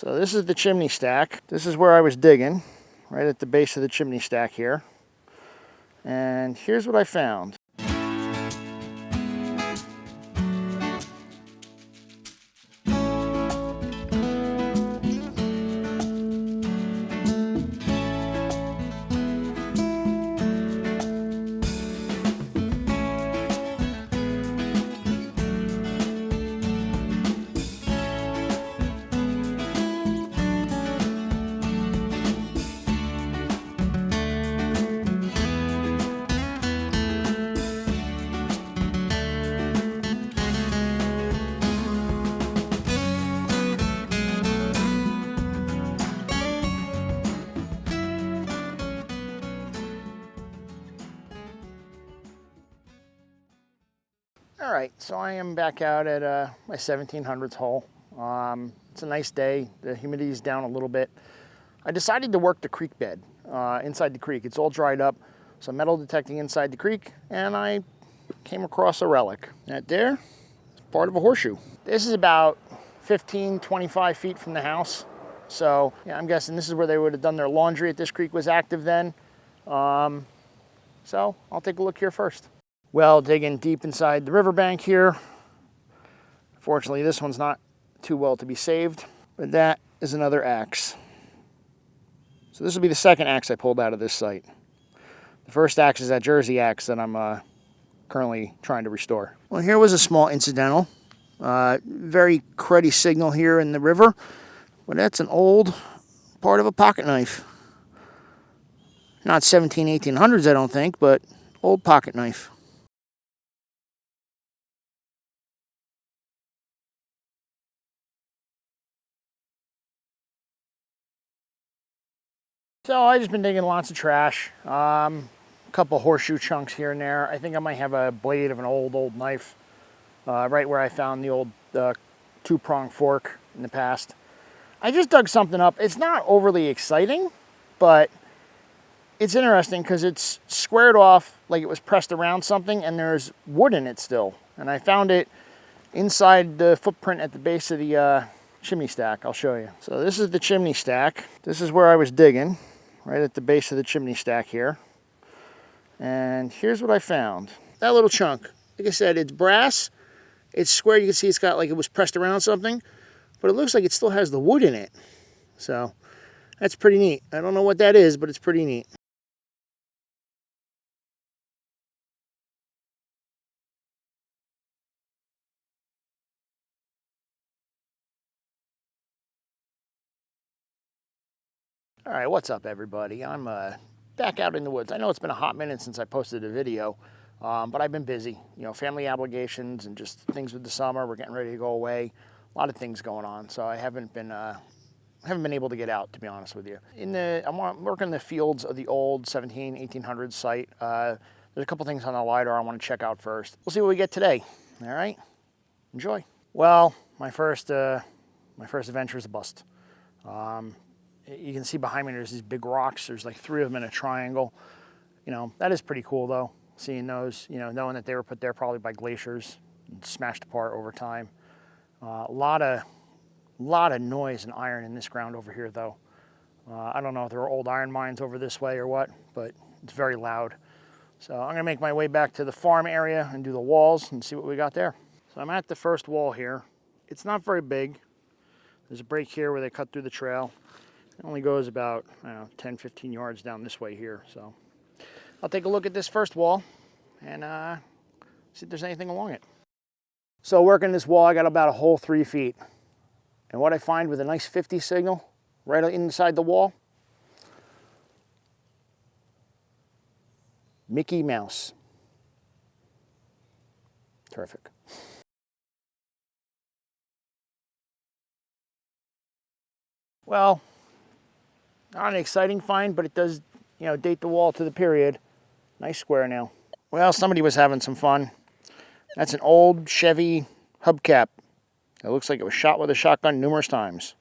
So this is the chimney stack. This is where I was digging, right at the base of the chimney stack here. And here's what I found. All right, so I am back out at my 1700s hole. It's a nice day. The humidity is down a little bit. I decided to work the creek bed inside the creek. It's all dried up, so metal detecting inside the creek, and I came across a relic. That there is part of a horseshoe. This is about 15, 25 feet from the house. So yeah, I'm guessing this is where they would have done their laundry if this creek was active then. So I'll take a look here first. Well, digging deep inside the riverbank here. Fortunately, this one's not too well to be saved, but that is another axe. So this will be the second axe I pulled out of this site. The first axe is that Jersey axe that I'm currently trying to restore. Well, here was a small incidental. Very cruddy signal here in the river, but that's an old part of a pocket knife. Not 1800s, I don't think, but old pocket knife. So I've just been digging lots of trash, a couple horseshoe chunks here and there. I think I might have a blade of an old knife right where I found the old two-prong fork in the past. I just dug something up. It's not overly exciting, but it's interesting because it's squared off like it was pressed around something, and there's wood in it still. And I found it inside the footprint at the base of the chimney stack. I'll show you. So this is the chimney stack. This is where I was digging, right at the base of the chimney stack here. And here's what I found. That little chunk, like I said, it's brass. It's square. You can see it's got like it was pressed around something, but it looks like it still has the wood in it. So that's pretty neat. I don't know what that is, but it's pretty neat. All right, what's up, everybody? I'm back out in the woods. I know it's been a hot minute since I posted a video, but I've been busy. You know, family obligations and just things with the summer. We're getting ready to go away. A lot of things going on, so I haven't been able to get out, to be honest with you. I'm working in the fields of the old 1800s site. There's a couple things on the LiDAR I want to check out first. We'll see what we get today. All right, enjoy. Well, my first adventure is a bust. You can see behind me there's these big rocks. There's like 3 of them in a triangle. You know, that is pretty cool though, seeing those, you know, knowing that they were put there probably by glaciers and smashed apart over time. A lot of noise and iron in this ground over here though. I don't know if there are old iron mines over this way or what, but it's very loud. So I'm gonna make my way back to the farm area and do the walls and see what we got there. So I'm at the first wall here. It's not very big. There's a break here where they cut through the trail. It only goes about, I don't know, 10, 15 yards down this way here. So I'll take a look at this first wall and see if there's anything along it. So working this wall, I got about a whole 3 feet. And what I find with a nice 50 signal right inside the wall, Mickey Mouse. Terrific. Well, not an exciting find, but it does, you know, date the wall to the period. Nice square nail. Well, somebody was having some fun. That's an old Chevy hubcap. It looks like it was shot with a shotgun numerous times.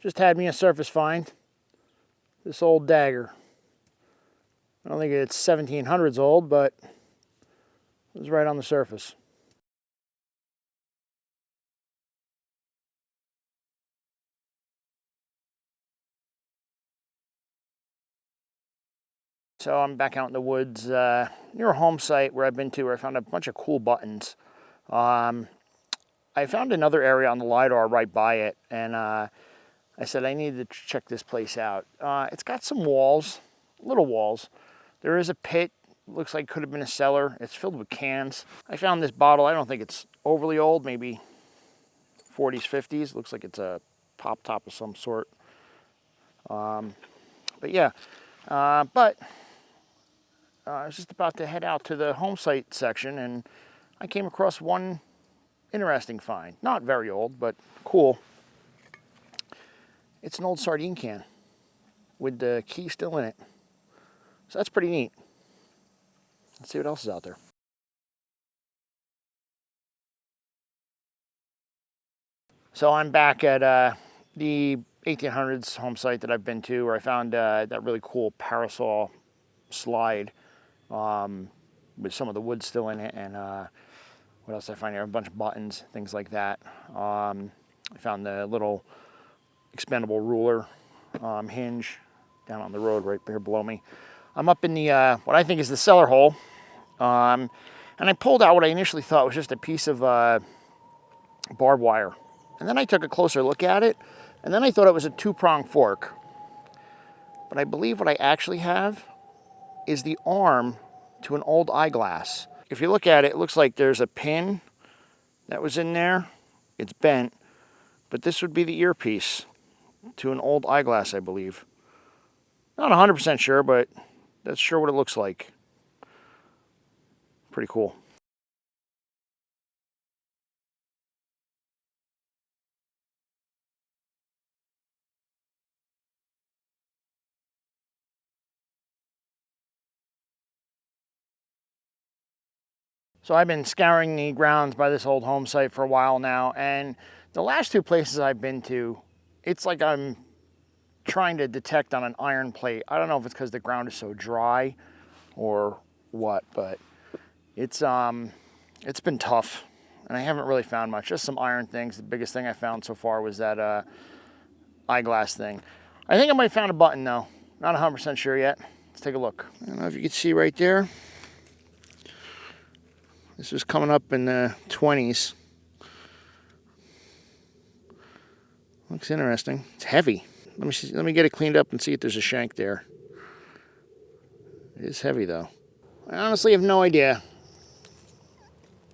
Just had me a surface find. This old dagger. I don't think it's 1700s old, but it was right on the surface. So I'm back out in the woods near a home site where I've been to, where I found a bunch of cool buttons. I found another area on the LiDAR right by it, and I said I needed to check this place out. It's got some walls, little walls. There is a pit, looks like it could have been a cellar. It's filled with cans. I found this bottle. I don't think it's overly old, maybe 40s, 50s. Looks like it's a pop top of some sort. But yeah, I was just about to head out to the home site section, and I came across one interesting find. Not very old, but cool. It's an old sardine can with the key still in it. So that's pretty neat. Let's see what else is out there. So I'm back at the 1800s home site that I've been to, where I found that really cool parasol slide with some of the wood still in it, and what else did I find here? A bunch of buttons, things like that. I found the little expendable ruler hinge down on the road right here below me. I'm up in the what I think is the cellar hole, and I pulled out what I initially thought was just a piece of barbed wire, and then I took a closer look at it, and then I thought it was a two-pronged fork. But I believe what I actually have is the arm to an old eyeglass. If you look at it, it looks like there's a pin that was in there. It's bent, but this would be the earpiece to an old eyeglass, I believe. Not 100% sure, but that's sure what it looks like. Pretty cool. So I've been scouring the grounds by this old home site for a while now, and the last two places I've been to, it's like I'm trying to detect on an iron plate. I don't know if it's because the ground is so dry or what, but it's been tough, and I haven't really found much. Just some iron things. The biggest thing I found so far was that eyeglass thing. I think I might have found a button though. Not 100% sure yet. Let's take a look. I don't know if you can see right there. This was coming up in the 20s. Looks interesting. It's heavy. Let me see, let me get it cleaned up and see if there's a shank there. It is heavy though. I honestly have no idea.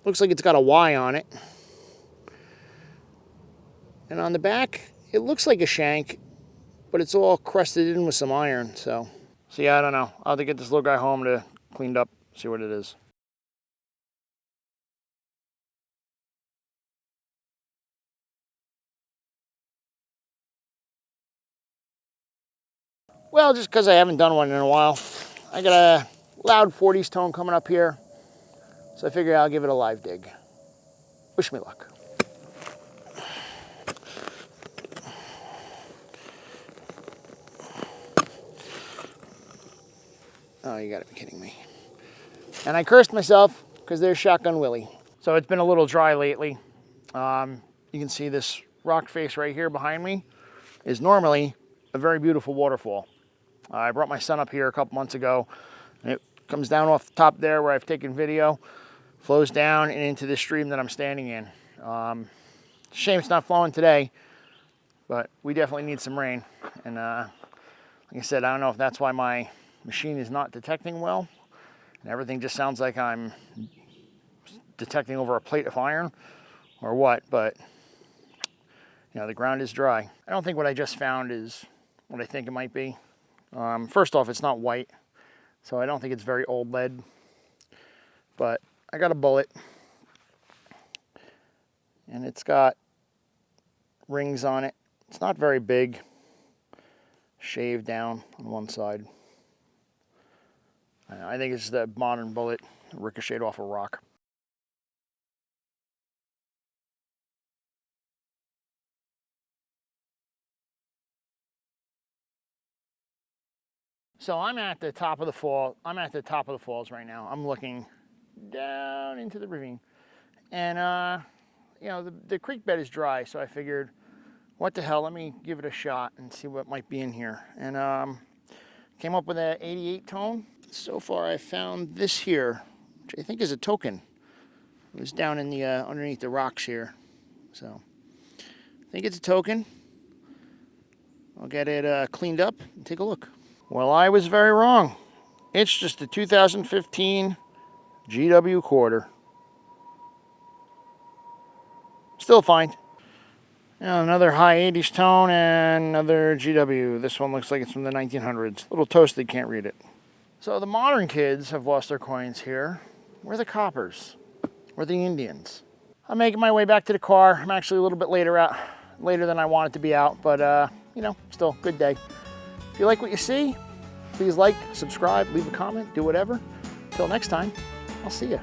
Looks like it's got a Y on it. And on the back, it looks like a shank, but it's all crusted in with some iron. So yeah, I don't know. I'll have to get this little guy home to cleaned up, see what it is. Well, just because I haven't done one in a while. I got a loud 40s tone coming up here, so I figure I'll give it a live dig. Wish me luck. Oh, you gotta be kidding me. And I cursed myself because there's Shotgun Willie. So it's been a little dry lately. You can see this rock face right here behind me is normally a very beautiful waterfall. I brought my son up here a couple months ago, and it comes down off the top there where I've taken video, flows down and into the stream that I'm standing in. Shame it's not flowing today, but we definitely need some rain. And like I said, I don't know if that's why my machine is not detecting well, and everything just sounds like I'm detecting over a plate of iron or what, but you know, the ground is dry. I don't think what I just found is what I think it might be. First off, it's not white, so I don't think it's very old lead, but I got a bullet, and it's got rings on it. It's not very big, shaved down on one side. I think it's the modern bullet ricocheted off a rock. So I'm at the top of the fall. I'm at the top of the falls right now. I'm looking down into the ravine, and you know, the creek bed is dry. So I figured, what the hell? Let me give it a shot and see what might be in here. And came up with an 88 tone. So far I found this here, which I think is a token. It was down in the underneath the rocks here. So I think it's a token. I'll get it cleaned up and take a look. Well, I was very wrong. It's just a 2015 GW quarter. Still a find. Now another high 80s tone and another GW. This one looks like it's from the 1900s. A little toasted, can't read it. So the modern kids have lost their coins here. We're the coppers. We're the Indians. I'm making my way back to the car. I'm actually a little bit later than I wanted to be out, but you know, still good day. If you like what you see, please like, subscribe, leave a comment, do whatever. Until next time, I'll see you.